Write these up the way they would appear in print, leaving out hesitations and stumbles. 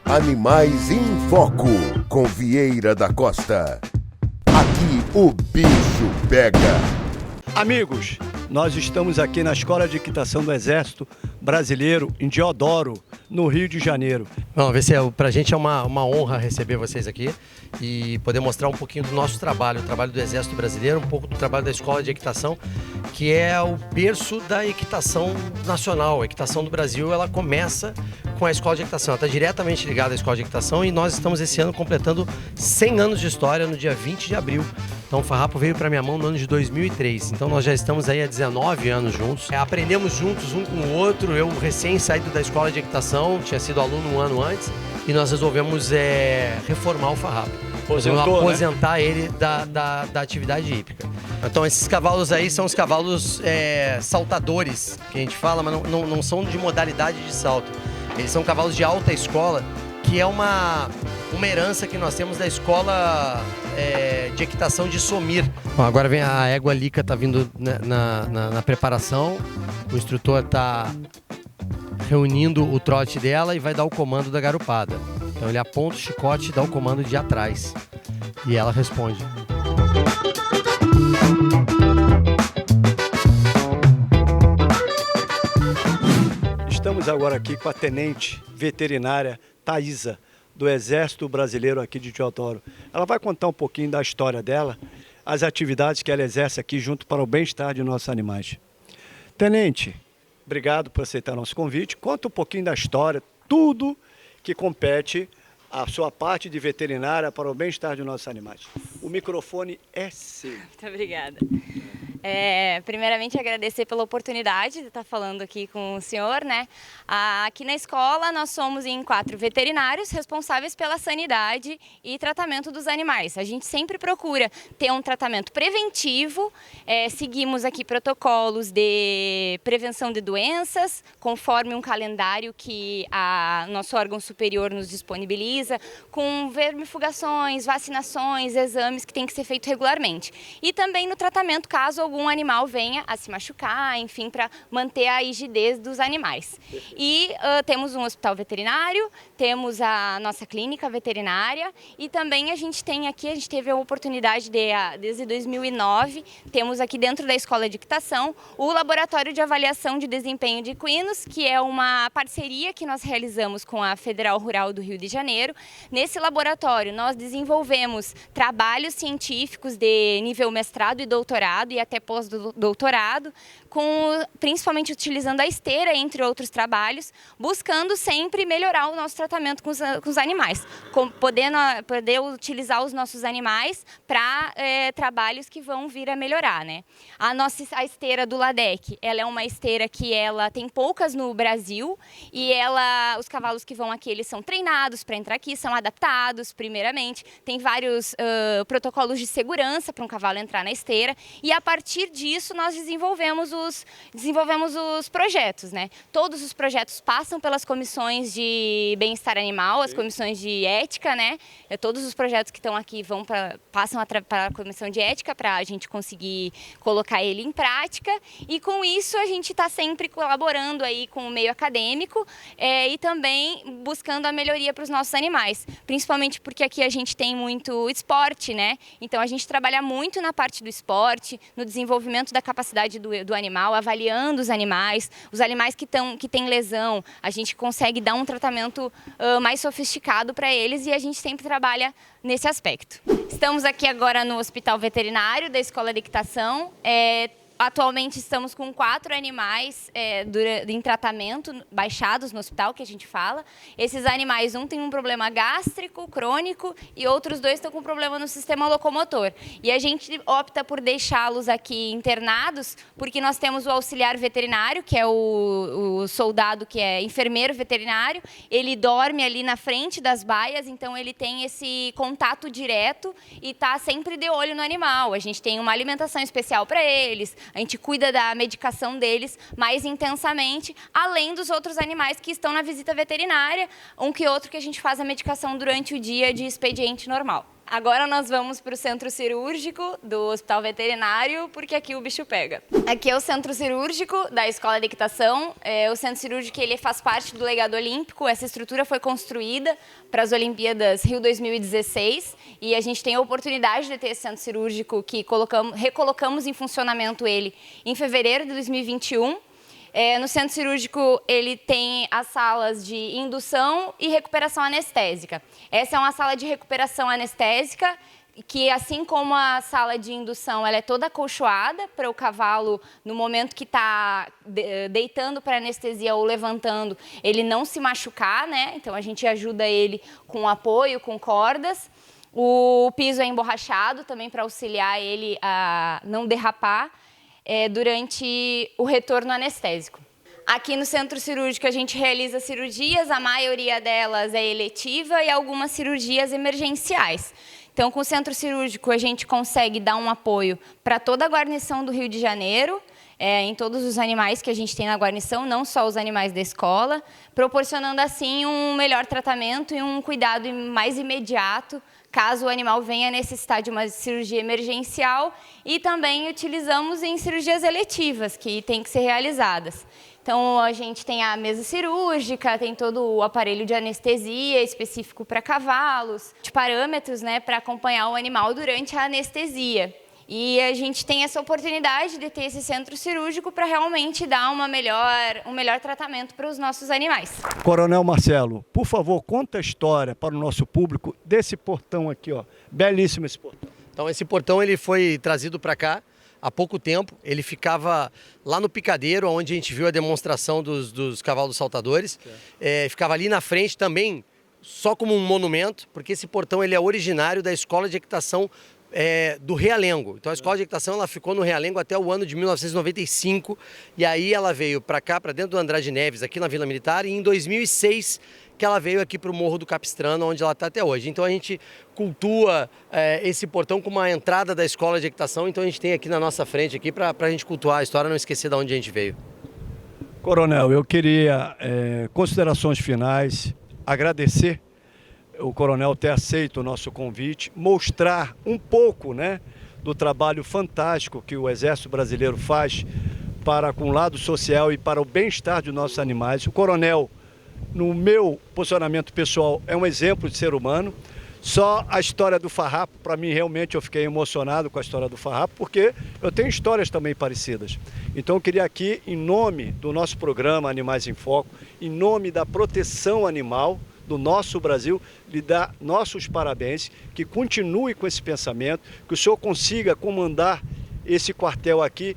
Animais em Foco, com Vieira da Costa. Aqui o bicho pega. Amigos, nós estamos aqui na Escola de Equitação do Exército Brasileiro, em Deodoro, no Rio de Janeiro. Bom, pra gente é uma honra receber vocês aqui e poder mostrar um pouquinho do nosso trabalho, o trabalho do Exército Brasileiro, um pouco do trabalho da Escola de Equitação, que é o berço da equitação nacional. A equitação do Brasil, ela começa com a Escola de Equitação, ela está diretamente ligada à Escola de Equitação e nós estamos esse ano completando 100 anos de história no dia 20 de abril. Então o Farrapo veio para minha mão no ano de 2003, então nós já estamos aí há 19 anos juntos. Aprendemos juntos um com o outro, eu recém saído da Escola de Equitação, tinha sido aluno um ano antes e nós resolvemos reformar o Farrapo. Aposentar ele da atividade hípica. Então esses cavalos aí são os cavalos saltadores, que a gente fala, mas não são de modalidade de salto. Eles são cavalos de alta escola, que é uma herança que nós temos da escola de equitação de Somir. Bom, agora vem a égua Lica, tá vindo na preparação, o instrutor tá reunindo o trote dela e vai dar o comando da garupada. Então ele aponta o chicote e dá o comando de atrás. E ela responde. Estamos agora aqui com a tenente veterinária Thaisa, do Exército Brasileiro aqui de Deodoro. Ela vai contar um pouquinho da história dela, as atividades que ela exerce aqui junto para o bem-estar de nossos animais. Tenente, obrigado por aceitar nosso convite. Conta um pouquinho da história, tudo que compete a sua parte de veterinária para o bem-estar de nossos animais. O microfone é seu. Muito obrigada. Primeiramente, agradecer pela oportunidade de estar falando aqui com o senhor, né? Aqui na escola, nós somos em 4 veterinários responsáveis pela sanidade e tratamento dos animais. A gente sempre procura ter um tratamento preventivo, seguimos aqui protocolos de prevenção de doenças, conforme um calendário que nosso órgão superior nos disponibiliza, com vermifugações, vacinações, exames que tem que ser feito regularmente. E também no tratamento, caso algum animal venha a se machucar, enfim, para manter a rigidez dos animais. E temos um hospital veterinário, temos a nossa clínica veterinária e também a gente teve a oportunidade desde 2009, temos aqui dentro da Escola de Equitação o Laboratório de Avaliação de Desempenho de Equinos, que é uma parceria que nós realizamos com a Federal Rural do Rio de Janeiro. Nesse laboratório nós desenvolvemos trabalhos científicos de nível mestrado e doutorado e até pós-doutorado, principalmente utilizando a esteira, entre outros trabalhos, buscando sempre melhorar o nosso tratamento com os animais, poder utilizar os nossos animais para trabalhos que vão vir a melhorar, né? A esteira do Ladec, ela é uma esteira que ela tem poucas no Brasil e os cavalos que vão aqui, eles são treinados para entrar aqui, são adaptados primeiramente, tem vários protocolos de segurança para um cavalo entrar na esteira e a partir disso nós desenvolvemos os projetos, né? Todos os projetos passam pelas comissões de bem-estar animal, as comissões de ética, né? Todos os projetos que estão aqui passam para a comissão de ética para a gente conseguir colocar ele em prática e com isso a gente está sempre colaborando aí com o meio acadêmico e também buscando a melhoria para os nossos animais, principalmente porque aqui a gente tem muito esporte, né? Então a gente trabalha muito na parte do esporte, no desenvolvimento da capacidade do animal, avaliando os animais que têm lesão, a gente consegue dar um tratamento mais sofisticado para eles e a gente sempre trabalha nesse aspecto. Estamos aqui agora no Hospital Veterinário da Escola de Equitação. Atualmente estamos com 4 animais em tratamento, baixados no hospital, que a gente fala. Esses animais, um tem um problema gástrico, crônico, e outros 2 estão com problema no sistema locomotor. E a gente opta por deixá-los aqui internados, porque nós temos o auxiliar veterinário, que é o soldado, que é enfermeiro veterinário. Ele dorme ali na frente das baias, então ele tem esse contato direto e está sempre de olho no animal. A gente tem uma alimentação especial para eles, a gente cuida da medicação deles mais intensamente, além dos outros animais que estão na visita veterinária, um que outro que a gente faz a medicação durante o dia de expediente normal. Agora nós vamos para o centro cirúrgico do Hospital Veterinário, porque aqui o bicho pega. Aqui é o centro cirúrgico da Escola de Equitação. O centro cirúrgico ele faz parte do legado olímpico. Essa estrutura foi construída para as Olimpíadas Rio 2016 e a gente tem a oportunidade de ter esse centro cirúrgico que recolocamos em funcionamento ele em fevereiro de 2021. No centro cirúrgico, ele tem as salas de indução e recuperação anestésica. Essa é uma sala de recuperação anestésica que, assim como a sala de indução, ela é toda acolchoada para o cavalo, no momento que está deitando para anestesia ou levantando, ele não se machucar, né? Então, a gente ajuda ele com apoio, com cordas. O piso é emborrachado também para auxiliar ele a não derrapar durante o retorno anestésico. Aqui no centro cirúrgico a gente realiza cirurgias, a maioria delas é eletiva e algumas cirurgias emergenciais. Então, com o centro cirúrgico a gente consegue dar um apoio para toda a guarnição do Rio de Janeiro, em todos os animais que a gente tem na guarnição, não só os animais da escola, proporcionando assim um melhor tratamento e um cuidado mais imediato, caso o animal venha necessitar de uma cirurgia emergencial, e também utilizamos em cirurgias eletivas, que têm que ser realizadas. Então, a gente tem a mesa cirúrgica, tem todo o aparelho de anestesia específico para cavalos, de parâmetros, né, para acompanhar o animal durante a anestesia. E a gente tem essa oportunidade de ter esse centro cirúrgico para realmente dar um melhor tratamento para os nossos animais. Coronel Marcelo, por favor, conta a história para o nosso público desse portão aqui, ó. Belíssimo esse portão. Então, esse portão ele foi trazido para cá há pouco tempo. Ele ficava lá no picadeiro, onde a gente viu a demonstração dos cavalos saltadores. Ficava ali na frente também, só como um monumento, porque esse portão ele é originário da Escola de Equitação do Realengo. Então a escola de equitação ela ficou no Realengo até o ano de 1995 e aí ela veio para cá, para dentro do Andrade Neves, aqui na Vila Militar, e em 2006 que ela veio aqui para o Morro do Capistrano, onde ela está até hoje. Então a gente cultua esse portão como uma entrada da escola de equitação, então a gente tem aqui na nossa frente aqui para a gente cultuar a história, não esquecer de onde a gente veio. Coronel, eu queria considerações finais, agradecer o coronel ter aceito o nosso convite, mostrar um pouco, né, do trabalho fantástico que o Exército Brasileiro faz com o lado social e para o bem-estar de nossos animais. O coronel, no meu posicionamento pessoal, é um exemplo de ser humano. Só a história do farrapo, para mim, realmente eu fiquei emocionado com a história do farrapo, porque eu tenho histórias também parecidas. Então eu queria aqui, em nome do nosso programa Animais em Foco, em nome da proteção animal do nosso Brasil, lhe dar nossos parabéns, que continue com esse pensamento, que o senhor consiga comandar esse quartel aqui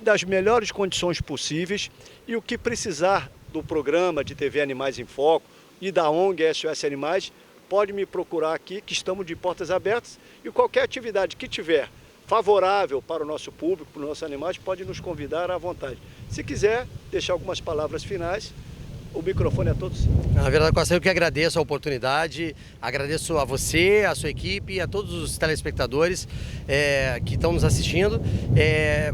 das melhores condições possíveis, e o que precisar do programa de TV Animais em Foco e da ONG SOS Animais, pode me procurar aqui, que estamos de portas abertas, e qualquer atividade que tiver favorável para o nosso público, para os nossos animais, pode nos convidar à vontade. Se quiser deixar algumas palavras finais, o microfone é todo seu. Na verdade, Costa, eu que agradeço a oportunidade, agradeço a você, a sua equipe, a todos os telespectadores que estão nos assistindo.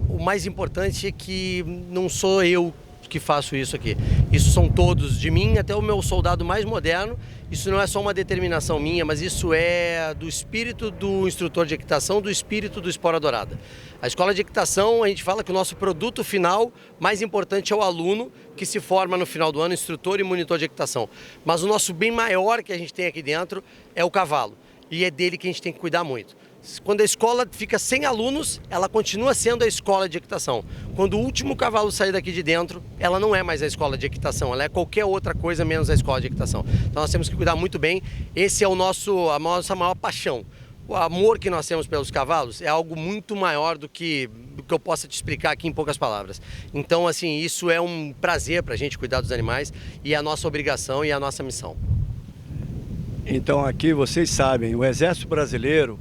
O mais importante é que não sou eu que faço isso aqui. Isso são todos, de mim até o meu soldado mais moderno. Isso não é só uma determinação minha, mas isso é do espírito do instrutor de equitação, do espírito do Espora Dourada. A escola de equitação, a gente fala que o nosso produto final mais importante é o aluno que se forma no final do ano, instrutor e monitor de equitação. Mas o nosso bem maior que a gente tem aqui dentro é o cavalo. E é dele que a gente tem que cuidar muito. Quando a escola fica sem alunos, ela continua sendo a escola de equitação. Quando o último cavalo sair daqui de dentro, ela não é mais a escola de equitação, ela é qualquer outra coisa menos a escola de equitação. Então nós temos que cuidar muito bem, esse é a nossa maior paixão. O amor que nós temos pelos cavalos é algo muito maior do que eu possa te explicar aqui em poucas palavras. Então, assim, isso é um prazer para a gente cuidar dos animais e é a nossa obrigação e a nossa missão. Então aqui vocês sabem, o Exército Brasileiro,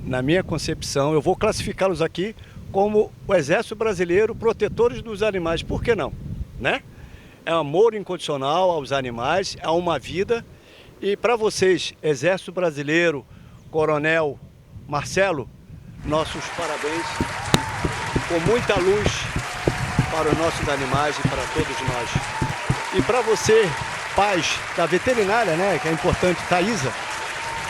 na minha concepção, eu vou classificá-los aqui como o Exército Brasileiro protetores dos animais, por que não? Né? É amor incondicional aos animais, a uma vida. E para vocês, Exército Brasileiro, Coronel Marcelo, nossos parabéns, com muita luz para os nossos animais e para todos nós. E para você, pais da veterinária, né, que é importante, Thaisa,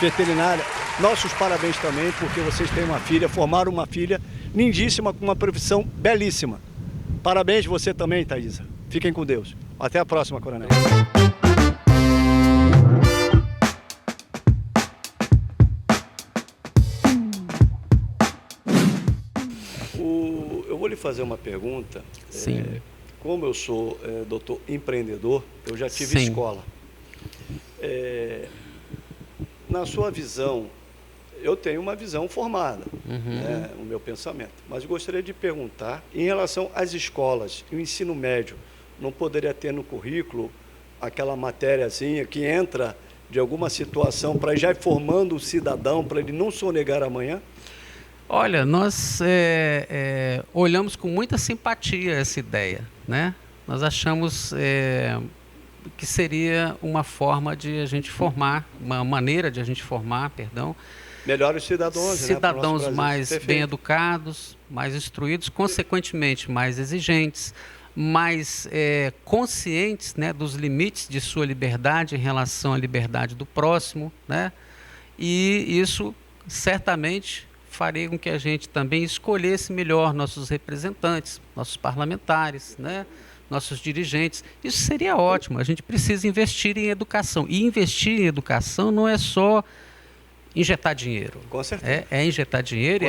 veterinária, nossos parabéns também, porque vocês têm uma filha, formaram uma filha lindíssima, com uma profissão belíssima. Parabéns você também, Thaisa. Fiquem com Deus. Até a próxima, Coronel. Eu vou lhe fazer uma pergunta. Sim. Como eu sou doutor empreendedor, eu já tive escola. Na sua visão, eu tenho uma visão formada, né, o meu pensamento, mas gostaria de perguntar, em relação às escolas e o ensino médio, não poderia ter no currículo aquela matériazinha que entra de alguma situação para já ir formando o cidadão, para ele não sonegar amanhã? Olha, nós olhamos com muita simpatia essa ideia, né? Nós achamos que seria uma forma de a gente formar, uma maneira de a gente formar, melhores cidadãos, cidadãos, né, mais bem educados, mais instruídos, consequentemente mais exigentes, mais conscientes, né, dos limites de sua liberdade em relação à liberdade do próximo, né? E isso certamente faria com que a gente também escolhesse melhor nossos representantes, nossos parlamentares, né? Nossos dirigentes. Isso seria ótimo. A gente precisa investir em educação. E investir em educação não é só injetar dinheiro. Com certeza. É injetar dinheiro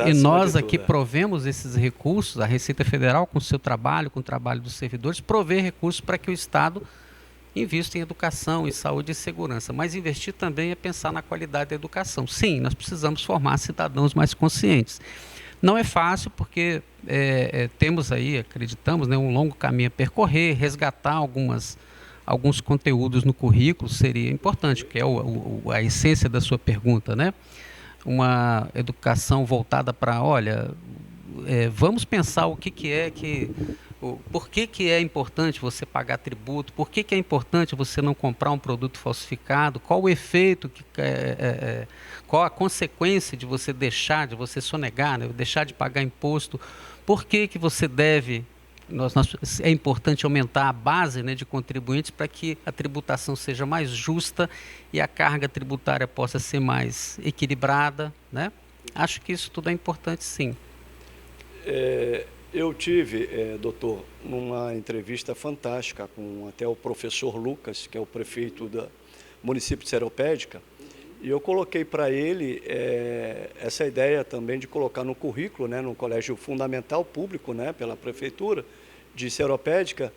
e nós aqui provemos esses recursos, a Receita Federal com o seu trabalho, com o trabalho dos servidores, provê recursos para que o Estado invista em educação, em saúde e segurança. Mas investir também é pensar na qualidade da educação. Sim, nós precisamos formar cidadãos mais conscientes. Não é fácil porque temos aí, acreditamos, né, um longo caminho a percorrer, resgatar alguns conteúdos no currículo seria importante, que é a essência da sua pergunta, né? Uma educação voltada para, olha, vamos pensar o que é que... Por que é importante você pagar tributo? Por que é importante você não comprar um produto falsificado? Qual o efeito, qual a consequência de você deixar, de você sonegar, né? Deixar de pagar imposto? Por que você deve... é importante aumentar a base, né, de contribuintes para que a tributação seja mais justa e a carga tributária possa ser mais equilibrada, né? Acho que isso tudo é importante, sim. Eu tive, doutor, numa entrevista fantástica com até o professor Lucas, que é o prefeito do município de Seropédica, e eu coloquei para ele essa ideia também de colocar no currículo, né, no colégio fundamental público, né, pela prefeitura de Seropédica,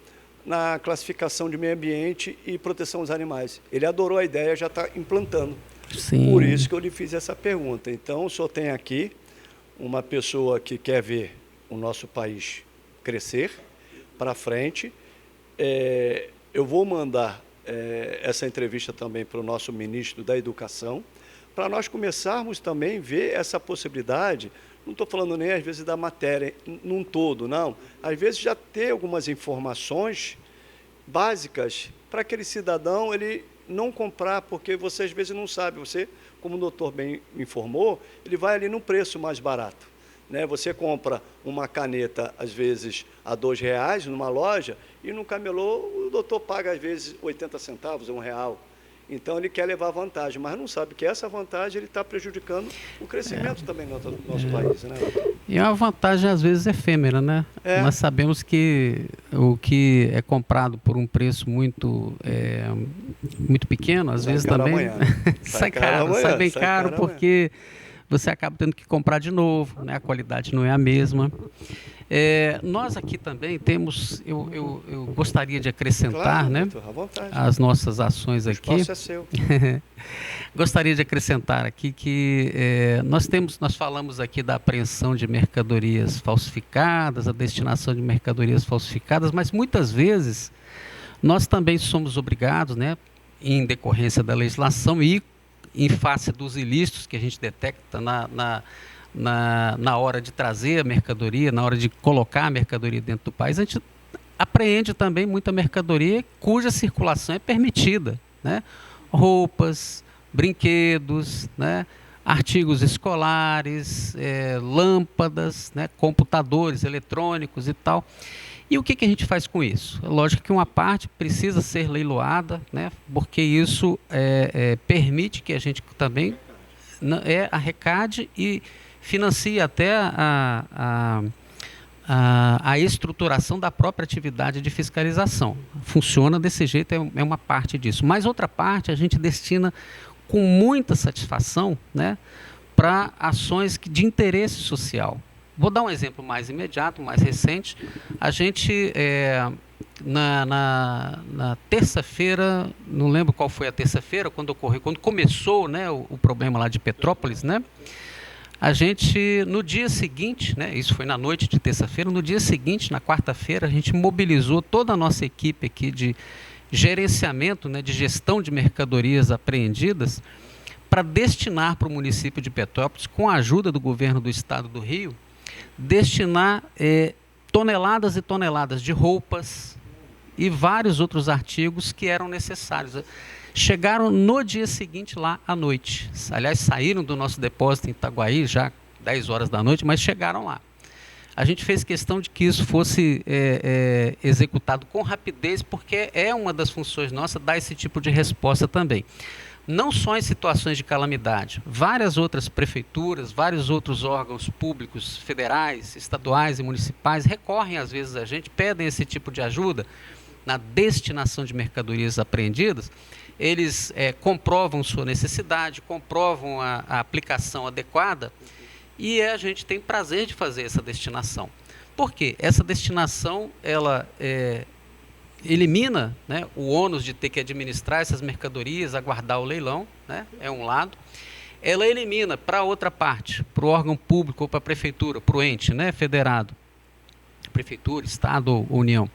na classificação de meio ambiente e proteção aos animais. Ele adorou a ideia, já está implantando. Sim. Por isso que eu lhe fiz essa pergunta. Então, o senhor tem aqui uma pessoa que quer ver o nosso país crescer para frente. Eu vou mandar essa entrevista também para o nosso ministro da Educação, para nós começarmos também a ver essa possibilidade. Não estou falando nem às vezes da matéria num todo, não. Às vezes já ter algumas informações básicas para aquele cidadão ele não comprar, porque você às vezes não sabe. Você, como o doutor bem informou, ele vai ali num preço mais barato, né? Você compra uma caneta, às vezes, a R$2 numa loja, e no camelô o doutor paga, às vezes, 80 centavos, R$1. Então, ele quer levar vantagem, mas não sabe que essa vantagem ele está prejudicando o crescimento também do nosso país, né? E é uma vantagem, às vezes, efêmera, né? Nós sabemos que o que é comprado por um preço muito pequeno, às vezes também amanhã, sai caro, sai bem caro, porque você acaba tendo que comprar de novo, né? A qualidade não é a mesma. Nós aqui também temos, eu gostaria de acrescentar, claro, né, à vontade, as nossas ações aqui. O espaço é seu. Gostaria de acrescentar aqui que nós falamos aqui da apreensão de mercadorias falsificadas, a destinação de mercadorias falsificadas, mas muitas vezes nós também somos obrigados, né, em decorrência da legislação e em face dos ilícitos que a gente detecta na hora de trazer a mercadoria, na hora de colocar a mercadoria dentro do país, a gente apreende também muita mercadoria cuja circulação é permitida, né? Roupas, brinquedos, né? Artigos escolares, lâmpadas, né? Computadores eletrônicos e tal. E o que a gente faz com isso? Lógico que uma parte precisa ser leiloada, né, porque isso permite que a gente também arrecade e financie até a estruturação da própria atividade de fiscalização. Funciona desse jeito, é uma parte disso. Mas outra parte a gente destina com muita satisfação, né, para ações de interesse social. Vou dar um exemplo mais imediato, mais recente. A gente, na terça-feira, não lembro qual foi a terça-feira, quando começou, né, o problema lá de Petrópolis, né? A gente, no dia seguinte, né, isso foi na noite de terça-feira, no dia seguinte, na quarta-feira, a gente mobilizou toda a nossa equipe aqui de gerenciamento, né, de gestão de mercadorias apreendidas, para destinar para o município de Petrópolis, com a ajuda do governo do estado do Rio, destinar toneladas e toneladas de roupas e vários outros artigos que eram necessários. Chegaram no dia seguinte lá à noite. Aliás, saíram do nosso depósito em Itaguaí já 10 horas da noite, mas chegaram lá. A gente fez questão de que isso fosse executado com rapidez, porque é uma das funções nossas dar esse tipo de resposta também. Não só em situações de calamidade, várias outras prefeituras, vários outros órgãos públicos, federais, estaduais e municipais recorrem às vezes a gente, pedem esse tipo de ajuda na destinação de mercadorias apreendidas. Eles comprovam sua necessidade, comprovam a aplicação adequada e a gente tem prazer de fazer essa destinação. Por quê? Essa destinação, ela elimina, né, o ônus de ter que administrar essas mercadorias, aguardar o leilão, né, é um lado. Ela elimina para outra parte, para o órgão público ou para a prefeitura, para o ente, né, federado, prefeitura, estado ou União.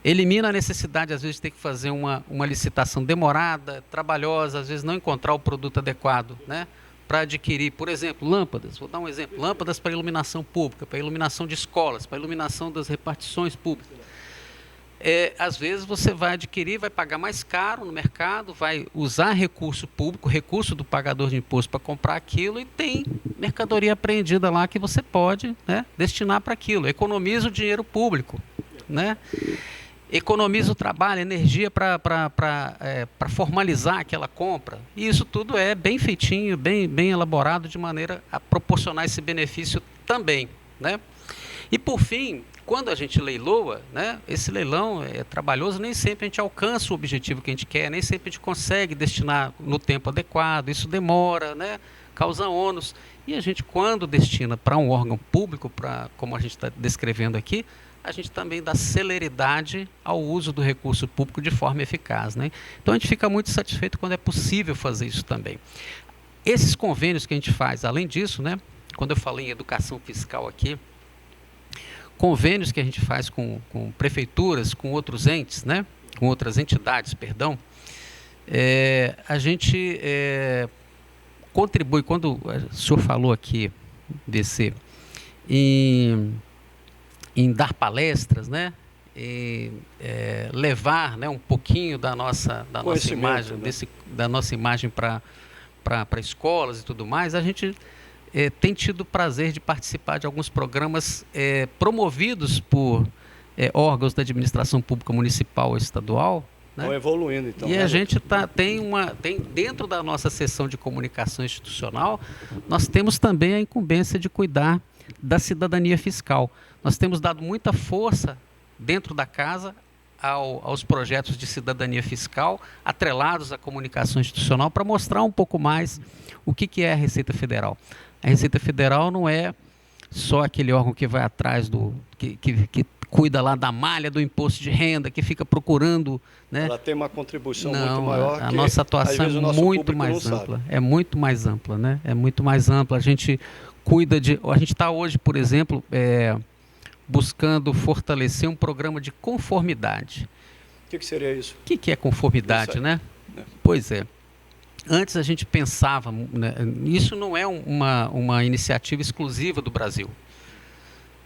Elimina a necessidade, às vezes, de ter que fazer uma licitação demorada, trabalhosa, às vezes não encontrar o produto adequado, né, para adquirir, por exemplo, lâmpadas. Vou dar um exemplo, lâmpadas para iluminação pública, para iluminação de escolas, para iluminação das repartições públicas. Às vezes você vai adquirir, vai pagar mais caro no mercado, vai usar recurso público, recurso do pagador de imposto para comprar aquilo e tem mercadoria apreendida lá que você pode, né, destinar para aquilo. Economiza o dinheiro público, né? Economiza o trabalho, energia para formalizar aquela compra. E isso tudo é bem feitinho, bem elaborado, de maneira a proporcionar esse benefício também, né? E por fim, quando a gente leiloa, né, esse leilão é trabalhoso, nem sempre a gente alcança o objetivo que a gente quer, nem sempre a gente consegue destinar no tempo adequado, isso demora, né, causa ônus. E a gente, quando destina para um órgão público, como a gente está descrevendo aqui, a gente também dá celeridade ao uso do recurso público de forma eficaz, né? Então a gente fica muito satisfeito quando é possível fazer isso também. Esses convênios que a gente faz, além disso, né, quando eu falei em educação fiscal aqui, convênios que a gente faz com prefeituras, com outros entes, né, com outras entidades, perdão, a gente contribui, quando o senhor falou aqui, DC, em dar palestras, né, levar, né, um pouquinho da nossa imagem, né, da nossa imagem para escolas e tudo mais, a gente tem tido o prazer de participar de alguns programas promovidos por órgãos da administração pública municipal ou estadual. Estão, né, evoluindo, então. E a gente tem dentro da nossa seção de comunicação institucional, nós temos também a incumbência de cuidar da cidadania fiscal. Nós temos dado muita força dentro da casa aos projetos de cidadania fiscal atrelados à comunicação institucional para mostrar um pouco mais o que é a Receita Federal. A Receita Federal não é só aquele órgão que vai atrás que cuida lá da malha do imposto de renda, que fica procurando, né? Ela tem uma contribuição muito maior. A nossa atuação é muito mais ampla. É muito mais ampla, né? É muito mais ampla. A gente cuida a gente está hoje, por exemplo, buscando fortalecer um programa de conformidade. O que seria isso? O que é conformidade, né? Pois é. Antes a gente pensava, né, isso não é uma iniciativa exclusiva do Brasil.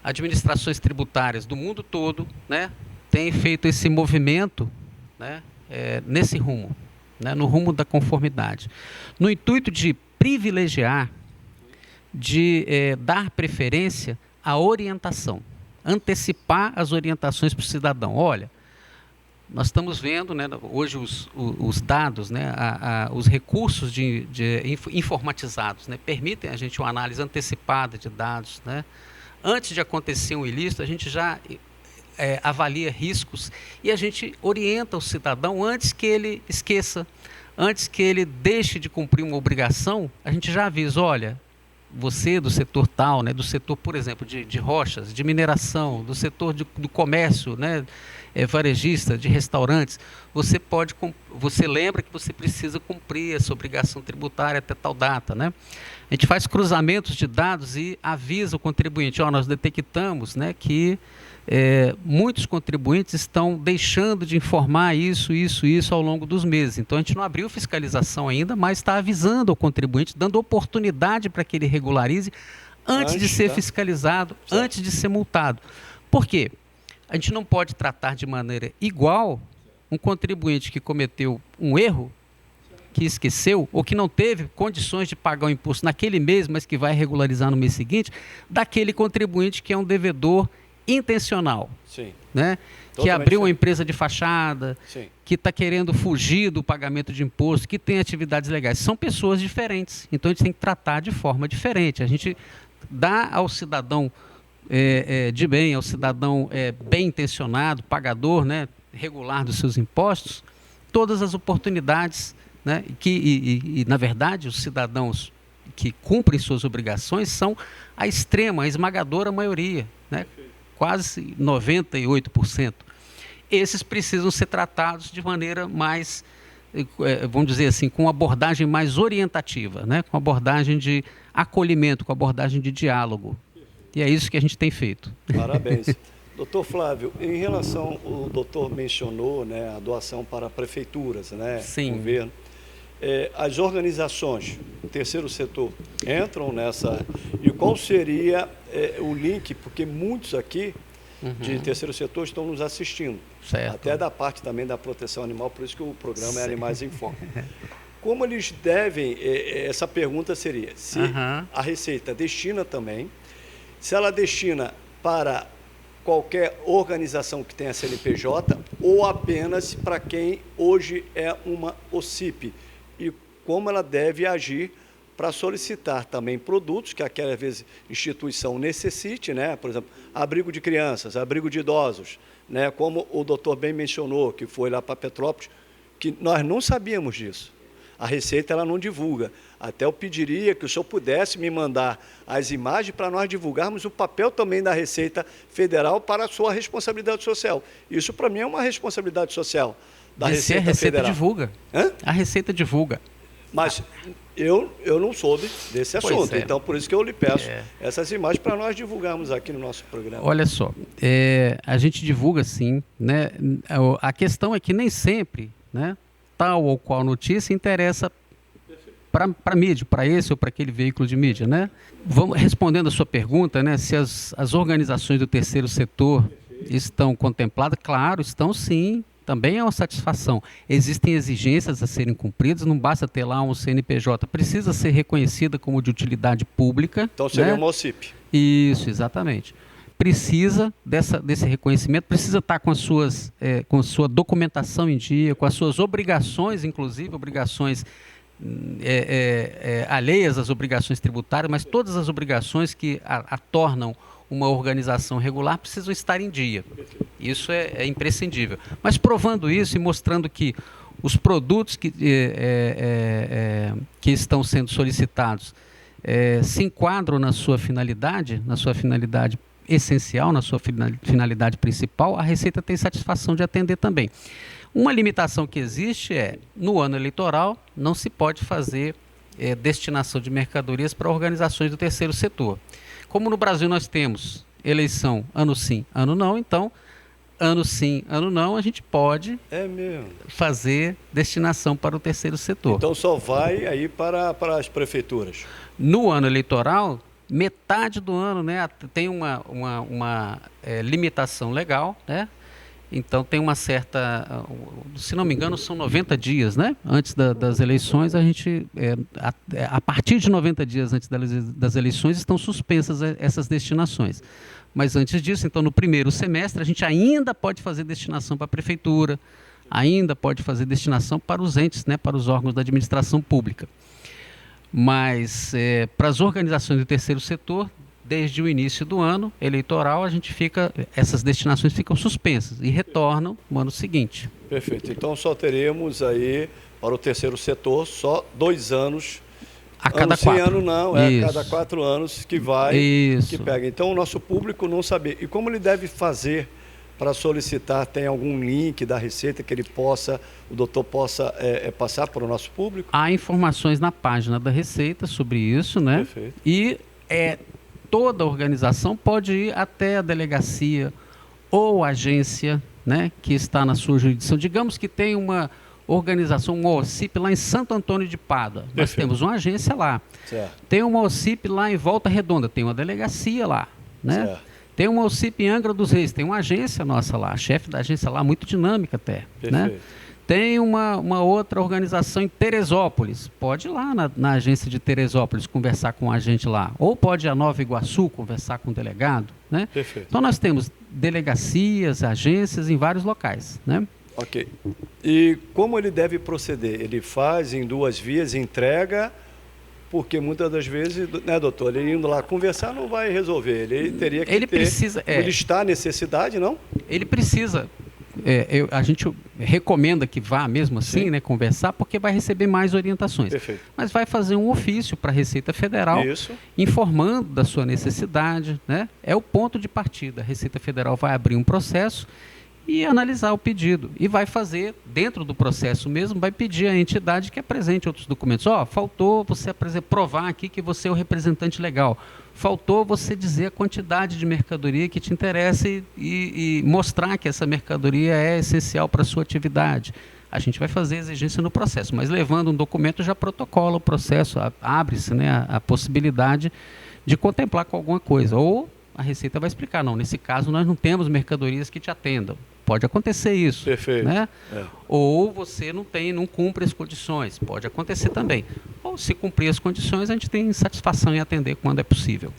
Administrações tributárias do mundo todo, né, têm feito esse movimento, né, nesse rumo, né, no rumo da conformidade, no intuito de privilegiar, de dar preferência à orientação. antecipar as orientações para o cidadão. Olha, nós estamos vendo, né, hoje os dados, né, os recursos informatizados, né, permitem a gente uma análise antecipada de dados, né? Antes de acontecer um ilícito, a gente já avalia riscos e a gente orienta o cidadão antes que ele esqueça, antes que ele deixe de cumprir uma obrigação, a gente já avisa, olha, você do setor tal, né, do setor, por exemplo, de rochas, de mineração, do setor do comércio, né, varejista, de restaurantes, você lembra que você precisa cumprir essa obrigação tributária até tal data, né? A gente faz cruzamentos de dados e avisa o contribuinte, nós detectamos, né, que muitos contribuintes estão deixando de informar isso ao longo dos meses. Então, a gente não abriu fiscalização ainda, mas está avisando ao contribuinte, dando oportunidade para que ele regularize antes de ser fiscalizado, antes de ser multado. Por quê? A gente não pode tratar de maneira igual um contribuinte que cometeu um erro, que esqueceu, ou que não teve condições de pagar o imposto naquele mês, mas que vai regularizar no mês seguinte, daquele contribuinte que é um devedor intencional, né? Que abriu uma empresa de fachada, que está querendo fugir do pagamento de imposto, que tem atividades legais. São pessoas diferentes, então a gente tem que tratar de forma diferente. A gente dá ao cidadão de bem, ao cidadão bem intencionado, pagador, né, regular dos seus impostos, todas as oportunidades, né, e na verdade os cidadãos que cumprem suas obrigações são a esmagadora maioria, né? Quase 98%. Esses precisam ser tratados de maneira mais, vamos dizer assim, com uma abordagem mais orientativa, né? Com abordagem de acolhimento, com abordagem de diálogo. E é isso que a gente tem feito. Parabéns. Doutor Flávio, em relação, o doutor mencionou, né, a doação para prefeituras, né? Sim. Governo. As organizações, o terceiro setor, entram nessa... E qual seria o link? Porque muitos aqui de terceiro setor estão nos assistindo. Certo. Até da parte também da proteção animal, por isso que o programa é Animais em Foco. Como eles devem... essa pergunta seria, se a Receita destina também, se ela destina para qualquer organização que tenha CNPJ ou apenas para quem hoje é uma OCIP, e como ela deve agir para solicitar também produtos que aquela vez instituição necessite, né? Por exemplo, abrigo de crianças, abrigo de idosos, né? Como o doutor bem mencionou, que foi lá para Petrópolis, que nós não sabíamos disso. A Receita ela não divulga. Até eu pediria que o senhor pudesse me mandar as imagens para nós divulgarmos o papel também da Receita Federal para a sua responsabilidade social. Isso para mim é uma responsabilidade social. Da Receita a Receita Federal. Divulga. Hã? A Receita divulga. Mas eu não soube desse assunto, então por isso que eu lhe peço essas imagens para nós divulgarmos aqui no nosso programa. Olha só, a gente divulga sim, né? A questão é que nem sempre, né, tal ou qual notícia interessa para a mídia, para esse ou para aquele veículo de mídia, né? Vamos respondendo a sua pergunta, né? Se as organizações do terceiro setor estão contempladas, claro, estão sim. Também é uma satisfação. Existem exigências a serem cumpridas, não basta ter lá um CNPJ, precisa ser reconhecida como de utilidade pública. Então seria né? uma OCIP. Isso, exatamente. Precisa desse reconhecimento, precisa estar com com sua documentação em dia, com as suas obrigações, inclusive obrigações alheias às obrigações tributárias, mas todas as obrigações que a tornam uma organização regular precisam estar em dia. Isso é imprescindível. Mas provando isso e mostrando que os produtos que estão sendo solicitados se enquadram na sua finalidade essencial, na sua finalidade principal, a Receita tem satisfação de atender também. Uma limitação que existe no ano eleitoral, não se pode fazer destinação de mercadorias para organizações do terceiro setor. Como no Brasil nós temos eleição ano sim, ano não, então, ano sim, ano não, a gente pode fazer destinação para o terceiro setor. Então só vai aí para as prefeituras. No ano eleitoral, metade do ano, né, tem uma limitação legal, né? Então tem uma certa, se não me engano, são 90 dias, né? Antes das eleições, a gente, a partir de 90 dias antes das eleições, estão suspensas essas destinações. Mas antes disso, então, no primeiro semestre, a gente ainda pode fazer destinação para a prefeitura, ainda pode fazer destinação para os entes, né, para os órgãos da administração pública. Mas para as organizações do terceiro setor, desde o início do ano eleitoral, essas destinações ficam suspensas e retornam no ano seguinte. Perfeito. Então só teremos aí para o terceiro setor só 2 anos. A cada 4. Ano não, a cada 4 anos que vai, Isso. que pega. Então o nosso público não sabe. E como ele deve fazer para solicitar? Tem algum link da Receita que o doutor possa passar para o nosso público? Há informações na página da Receita sobre isso, né? Perfeito. E toda organização pode ir até a delegacia ou agência, né, que está na sua jurisdição. Digamos que tem uma organização, uma OCIP lá em Santo Antônio de Pádua. Perfeito. Nós temos uma agência lá. Certo. Tem uma OCIP lá em Volta Redonda, tem uma delegacia lá, né? Certo. Tem uma OCIP em Angra dos Reis, tem uma agência nossa lá, a chefe da agência lá, muito dinâmica até, né? Tem uma outra organização em Teresópolis, pode ir lá na agência de Teresópolis conversar com a gente lá, ou pode ir a Nova Iguaçu conversar com o delegado, né? Perfeito. Então nós temos delegacias, agências em vários locais, né? Ok. E como ele deve proceder? Ele faz em 2 vias, entrega, porque muitas das vezes, né, doutor, ele indo lá conversar não vai resolver, ele teria que listar a necessidade, não? Ele precisa. A gente recomenda que vá mesmo assim, né, conversar, porque vai receber mais orientações. Perfeito. Mas vai fazer um ofício para a Receita Federal, informando da sua necessidade, né? É o ponto de partida. A Receita Federal vai abrir um processo e analisar o pedido. E vai fazer, dentro do processo mesmo, vai pedir à entidade que apresente outros documentos. Faltou você provar aqui que você é o representante legal. Faltou você dizer a quantidade de mercadoria que te interessa e mostrar que essa mercadoria é essencial para a sua atividade. A gente vai fazer exigência no processo, mas levando um documento já protocola o processo, abre-se, né, a possibilidade de contemplar com alguma coisa. Ou a Receita vai explicar, não, nesse caso nós não temos mercadorias que te atendam. Pode acontecer isso. Perfeito. Né? Ou você não cumpre as condições. Pode acontecer também. Ou se cumprir as condições, a gente tem satisfação em atender quando é possível.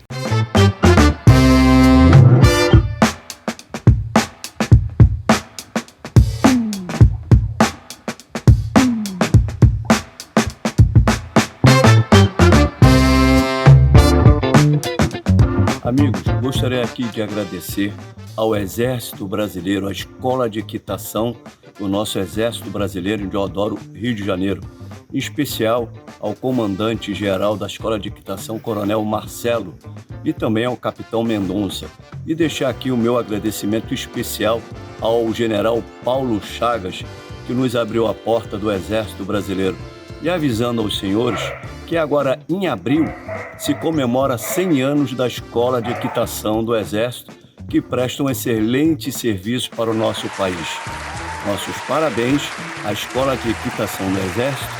Amigos, gostaria aqui de agradecer ao Exército Brasileiro, à Escola de Equitação do nosso Exército Brasileiro em Deodoro, Rio de Janeiro. Em especial ao comandante-geral da Escola de Equitação, Coronel Marcelo, e também ao Capitão Mendonça. E deixar aqui o meu agradecimento especial ao General Paulo Chagas, que nos abriu a porta do Exército Brasileiro. E avisando aos senhores que agora, em abril, se comemora 100 anos da Escola de Equitação do Exército, que presta um excelente serviço para o nosso país. Nossos parabéns à Escola de Equitação do Exército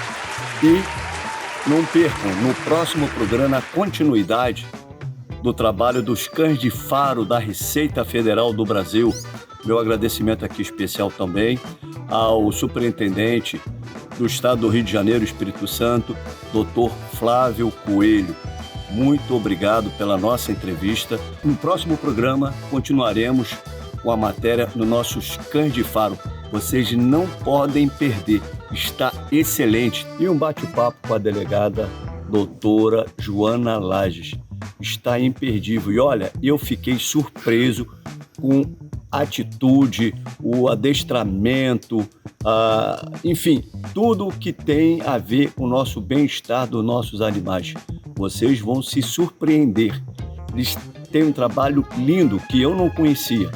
e não percam no próximo programa a continuidade do trabalho dos cães de faro da Receita Federal do Brasil. Meu agradecimento aqui especial também ao superintendente do Estado do Rio de Janeiro, Espírito Santo, Dr. Flávio Coelho. Muito obrigado pela nossa entrevista. No próximo programa, continuaremos com a matéria dos nossos cães de faro. Vocês não podem perder. Está excelente. E um bate-papo com a delegada doutora Joana Lages. Está imperdível. E olha, eu fiquei surpreso com a atitude, o adestramento, enfim, tudo que tem a ver com o nosso bem-estar dos nossos animais. Vocês vão se surpreender. Eles têm um trabalho lindo que eu não conhecia.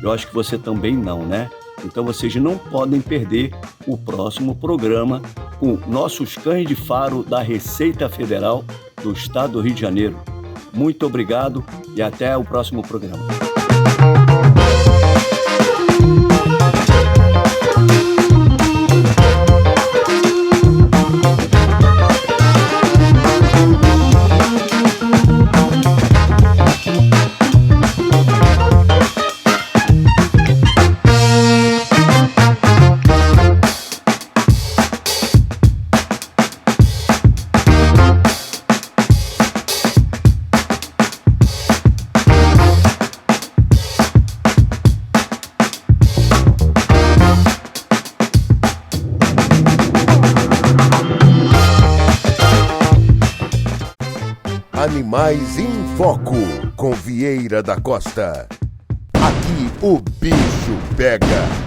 Eu acho que você também não, né? Então vocês não podem perder o próximo programa com nossos cães de faro da Receita Federal do Estado do Rio de Janeiro. Muito obrigado e até o próximo programa. Animais em Foco, com Vieira da Costa. Aqui o bicho pega.